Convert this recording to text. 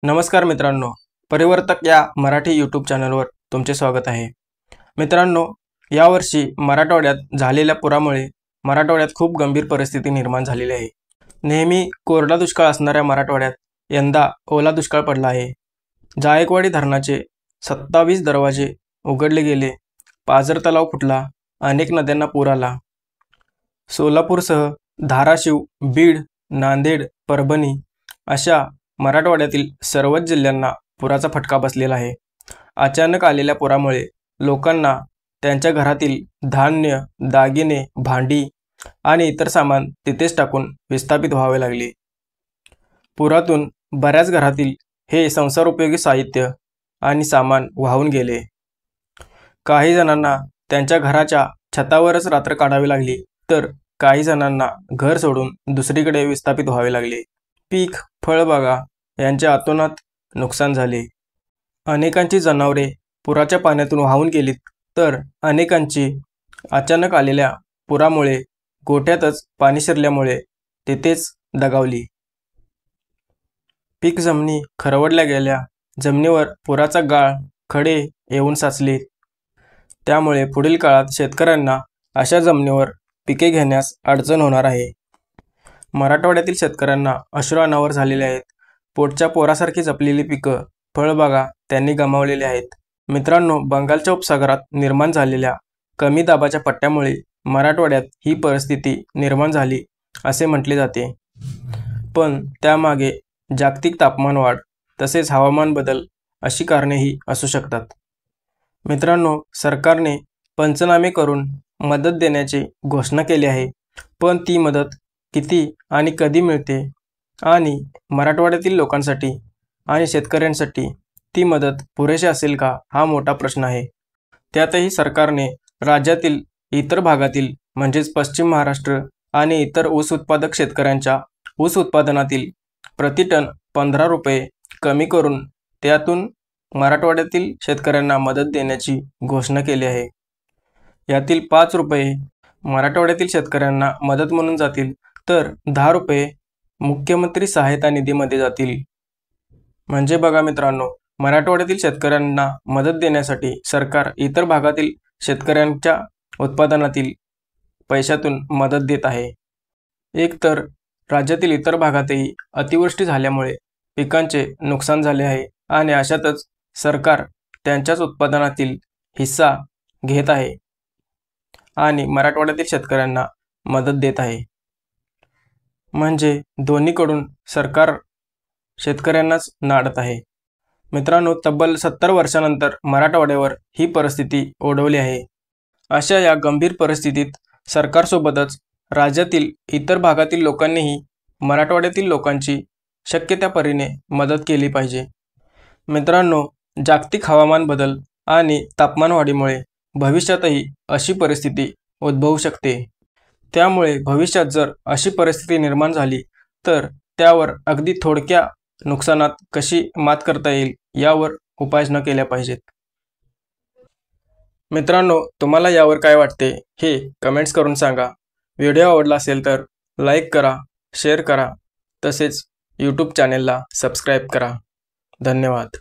नमस्कार मित्रांनो, परिवर्तक या मराठी यूट्यूब चॅनलवर तुमचे स्वागत आहे। मित्रांनो, यावर्षी मराठवाड्यात झालेल्या पुरामुळे मराठवाड्यात खूप गंभीर परिस्थिती निर्माण झालेली आहे। नेहमी कोरडा दुष्काळ असणाऱ्या मराठवाड्यात यंदा ओला दुष्काळ पडला आहे। जायकवाडी धरणाचे 27 दरवाजे उघडले गेले, पाझर तलाव फुटला, अनेक नद्यांना पूर आला। सोलापूरसह धाराशिव, बीड, नांदेड, परभणी अशा मराठवाड्यातील सर्वच जिल्ह्यांना पुराचा फटका बसलेला आहे। अचानक आलेल्या पुरामुळे लोकांना त्यांच्या घरातील धान्य, दागिने, भांडी आणि इतर सामान तिथेच टाकून विस्थापित व्हावे लागले। पुरातून बऱ्याच घरातील हे संसारोपयोगी साहित्य आणि सामान वाहून गेले। काही जणांना त्यांच्या घराच्या छतावरच रात्र काढावी लागली, तर काही जणांना घर सोडून दुसरीकडे विस्थापित व्हावे लागले। पीक, फळबागा यांचे अतोनात नुकसान झाले। अनेकांची जनावरे पुराच्या पाण्यातून वाहून गेलीत, तर अनेकांची अचानक आलेल्या पुरामुळे गोठ्यातच पाणी शिरल्यामुळे तिथेच दगावली। पीक जमिनी खरवडल्या गेल्या, जमिनीवर पुराचा गाळ, खडे येऊन साचले। त्यामुळे पुढील काळात शेतकऱ्यांना अशा जमिनीवर पिके घेण्यास अडचण होणार आहे। मराठवाड्यातील शेतकऱ्यांना अश्रू अनावर झालेले आहेत। पोटच्या पोरासारखी जपलेली पिकं, फळबागा त्यांनी गमावलेली आहेत। मित्रांनो, बंगालच्या उपसागरात निर्माण झालेल्या कमी दाबाच्या पट्ट्यामुळे मराठवाड्यात ही परिस्थिती निर्माण झाली असे म्हटले जाते। पण त्यामागे जागतिक तापमान वाढ तसेच हवामान बदल अशी कारणेही असू शकतात। मित्रांनो, सरकारने पंचनामे करून मदत देण्याची घोषणा केली आहे, पण ती मदत किती आणि कधी मिळते आणि मराठवाड्यातील लोकांसाठी आणि शेतकऱ्यांसाठी ती मदत पुरेशी असेल का, हा मोठा प्रश्न आहे। त्यातही सरकारने राज्यातील इतर भागातील म्हणजेच पश्चिम महाराष्ट्र आणि इतर ऊस उत्पादक शेतकऱ्यांच्या ऊस उत्पादनातील प्रति टन 15 रुपये कमी करून त्यातून मराठवाड्यातील शेतकऱ्यांना मदत देण्याची घोषणा केली आहे। यातील 5 रुपये मराठवाड्यातील शेतकऱ्यांना मदत म्हणून जातील, तर 10 रुपये मुख्यमंत्री सहायता निधीमध्ये जातील। म्हणजे बघा मित्रांनो, मराठवाड्यातील शेतकऱ्यांना मदत देण्यासाठी सरकार इतर भागातील शेतकऱ्यांच्या उत्पादनातील पैशातून मदत देत आहे। एक तर राज्यातील इतर भागातही अतिवृष्टी झाल्यामुळे पिकांचे नुकसान झाले आहे आणि अशातच सरकार त्यांच्याच उत्पादनातील हिस्सा घेत आहे आणि मराठवाड्यातील शेतकऱ्यांना मदत देत आहे। म्हणजे दोन्हीकडून सरकार शेतकऱ्यांनाच नाडत आहे। मित्रांनो, तब्बल 70 वर्षांनंतर मराठवाड्यावर ही परिस्थिती ओढवली आहे। अशा या गंभीर परिस्थितीत सरकारसोबतच राज्यातील इतर भागातील लोकांनीही मराठवाड्यातील लोकांची शक्य त्या परीने मदत केली पाहिजे। मित्रांनो, जागतिक हवामान बदल आणि तापमानवाढीमुळे भविष्यातही अशी परिस्थिती उद्भवू शकते। त्यामुळे भविष्यात जर अशी परिस्थिती निर्माण झाली तर त्यावर अगदी थोडक्या नुकसानात कशी मात करता येईल यावर उपाययोजना केल्या पाहिजेत। मित्रांनो, तुम्हाला यावर काय वाटते हे कमेंट्स करून सांगा। व्हिडिओ आवडला असेल तर लाईक करा, शेअर करा, तसेच यूट्यूब चॅनेलला सबस्क्राईब करा। धन्यवाद।